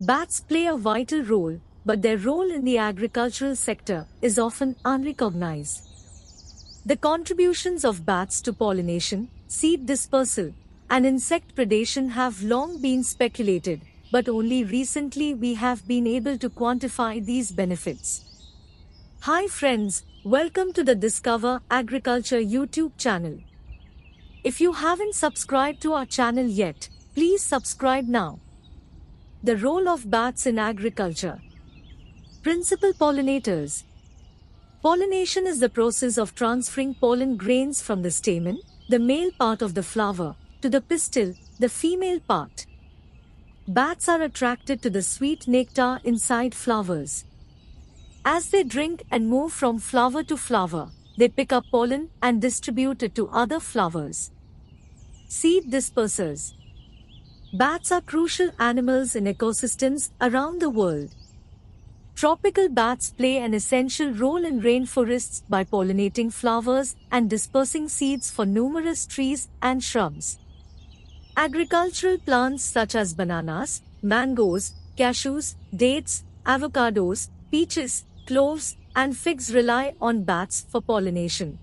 Bats play a vital role, but their role in the agricultural sector is often unrecognized. The contributions of bats to pollination, seed dispersal, and insect predation have long been speculated, but only recently we have been able to quantify these benefits. Hi friends, welcome to the Discover Agriculture YouTube channel. If you haven't subscribed to our channel yet, please subscribe now. The role of bats in agriculture. Principal pollinators. Pollination is the process of transferring pollen grains from the stamen, the male part of the flower, to the pistil, the female part. Bats are attracted to the sweet nectar inside flowers. As they drink and move from flower to flower, they pick up pollen and distribute it to other flowers. Seed dispersers. Bats are crucial animals in ecosystems around the world. Tropical bats play an essential role in rainforests by pollinating flowers and dispersing seeds for numerous trees and shrubs. Agricultural plants such as bananas, mangoes, cashews, dates, avocados, peaches, cloves, and figs rely on bats for pollination.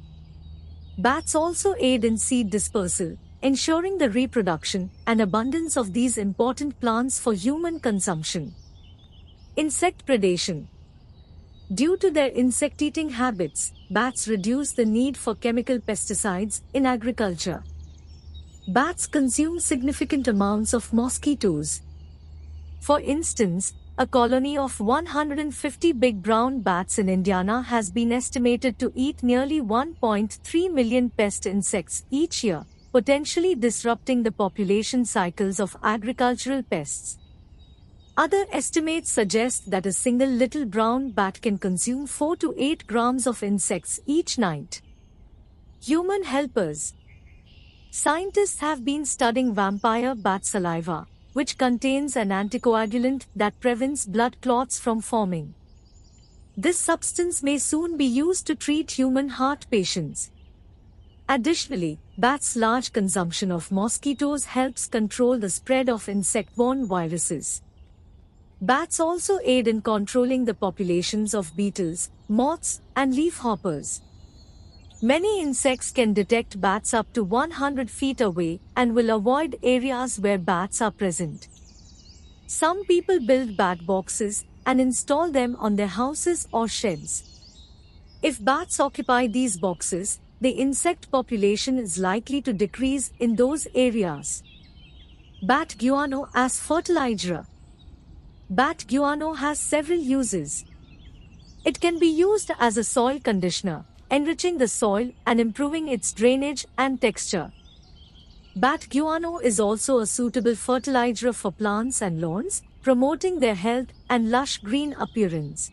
Bats also aid in seed dispersal, ensuring the reproduction and abundance of these important plants for human consumption. Insect predation. Due to their insect-eating habits, bats reduce the need for chemical pesticides in agriculture. Bats consume significant amounts of mosquitoes. For instance, a colony of 150 big brown bats in Indiana has been estimated to eat nearly 1.3 million pest insects each year, potentially disrupting the population cycles of agricultural pests. Other estimates suggest that a single little brown bat can consume 4 to 8 grams of insects each night. Human helpers. Scientists have been studying vampire bat saliva, which contains an anticoagulant that prevents blood clots from forming. This substance may soon be used to treat human heart patients. Additionally, bats' large consumption of mosquitoes helps control the spread of insect-borne viruses. Bats also aid in controlling the populations of beetles, moths, and leafhoppers. Many insects can detect bats up to 100 feet away and will avoid areas where bats are present. Some people build bat boxes and install them on their houses or sheds. If bats occupy these boxes, the insect population is likely to decrease in those areas. Bat guano as fertilizer. Bat guano has several uses. It can be used as a soil conditioner, enriching the soil and improving its drainage and texture. Bat guano is also a suitable fertilizer for plants and lawns, promoting their health and lush green appearance.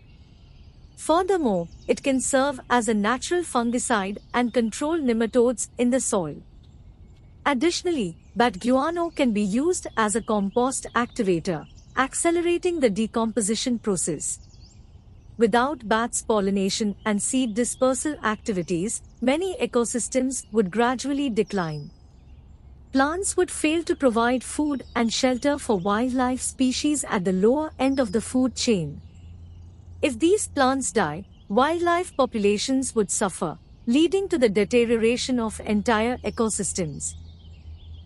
Furthermore, it can serve as a natural fungicide and control nematodes in the soil. Additionally, bat guano can be used as a compost activator, accelerating the decomposition process. Without bats' pollination and seed dispersal activities, many ecosystems would gradually decline. Plants would fail to provide food and shelter for wildlife species at the lower end of the food chain. If these plants die, wildlife populations would suffer, leading to the deterioration of entire ecosystems.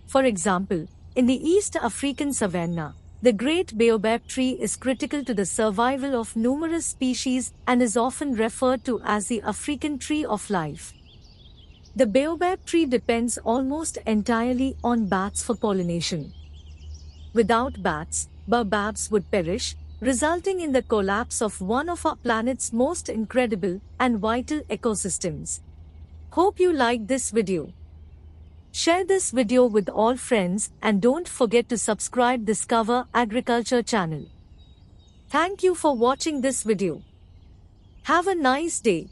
For example, in the East African savanna, the great baobab tree is critical to the survival of numerous species and is often referred to as the African tree of life. The baobab tree depends almost entirely on bats for pollination. Without bats, baobabs would perish, resulting in the collapse of one of our planet's most incredible and vital ecosystems. Hope you liked this video. Share this video with all friends and don't forget to subscribe Discover Agriculture channel. Thank you for watching this video. Have a nice day.